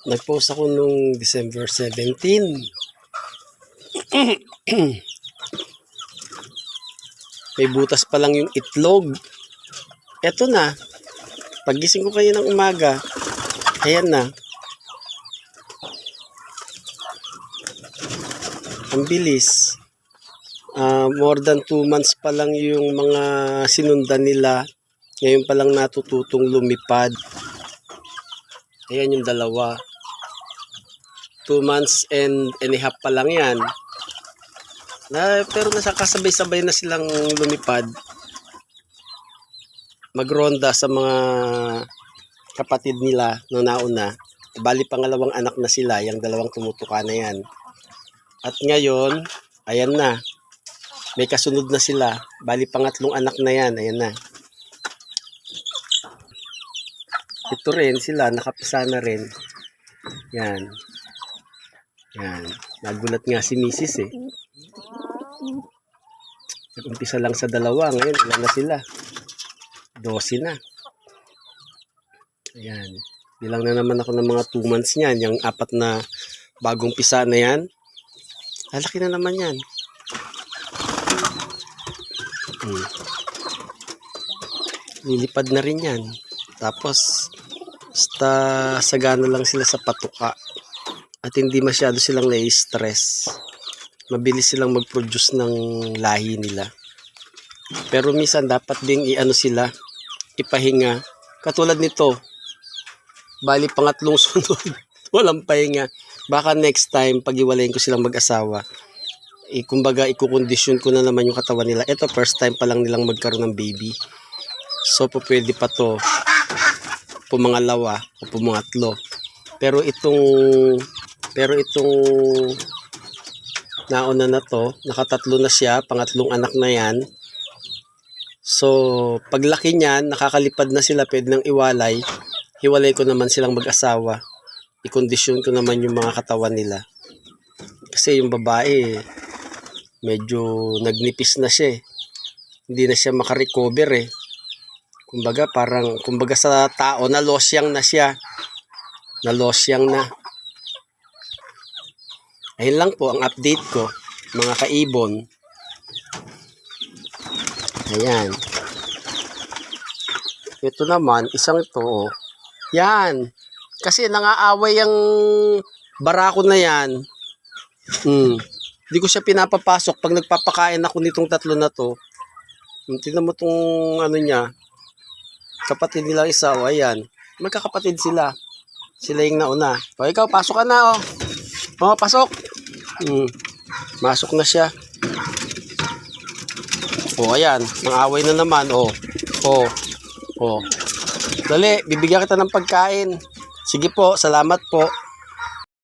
Nag-post ako nung December 17. May butas pa lang yung itlog. Eto na. Paggising ko kayo ng umaga, ayan na. Ang bilis. More than 2 months pa lang yung mga sinundan nila. Ngayon pa lang natututong lumipad. Ayan yung dalawa. 2 months and a half pa lang yan. Pero nasa kasabay-sabay na silang lumipad. Magronda sa mga kapatid nila nung nauna. Bali pangalawang anak na sila, yung dalawang tumutuka na yan. At ngayon, ayan na. May kasunod na sila. Bali pangatlong anak na yan, ayan na. Ito rin sila, nakapisa na rin. Yan. Yan. Nagulat nga si Mrs. eh. Nag-umpisa lang sa dalawa. Ngayon, ilan na sila? 12 na. Ayan. Bilang na naman ako ng mga 2 months niyan. Yung 4 na bagong pisa na yan. Lalaki na naman yan. Lilipad na rin yan. Tapos, basta sagana lang sila sa patuka. At hindi masyado silang nai-stress. Mabilis silang mag-produce ng lahi nila. Pero minsan dapat ding i-ano sila, ipahinga. Katulad nito, bali pangatlong sunod, walang pahinga. Baka next time, pag-iwalayin ko silang mag-asawa, kumbaga ikukondisyon ko na naman yung katawan nila. Ito, first time pa lang nilang magkaroon ng baby. So, pwede pa to pumangalawa o pumangatlo. Pero itong nauna na to, nakatatlo na siya, pangatlong anak na yan. So, paglaki niyan, nakakalipad na sila, pwede nang iwalay. Hiwalay ko naman silang mag-asawa. I-condition ko naman yung mga katawan nila. Kasi yung babae, medyo nagnipis na siya eh. Hindi na siya makarecover eh. Kumbaga sa tao, nalosyang na siya. Nalosyang na. Ayun lang po ang update ko, mga kaibon. Ayan. Ito naman, isang ito. Oh. Yan. Kasi nangaaway yung barako na yan. Hindi ko siya pinapapasok. Pag nagpapakain ako nitong tatlo na to, tignan mo itong ano niya, kapatid nila isa. O, ayan. Magkakapatid sila. Sila yung nauna. O, ikaw, pasok ka na. O, pasok. Masok na siya. O, ayan. Nang-away na naman. O. Dali, bibigyan kita ng pagkain. Sige po, salamat po.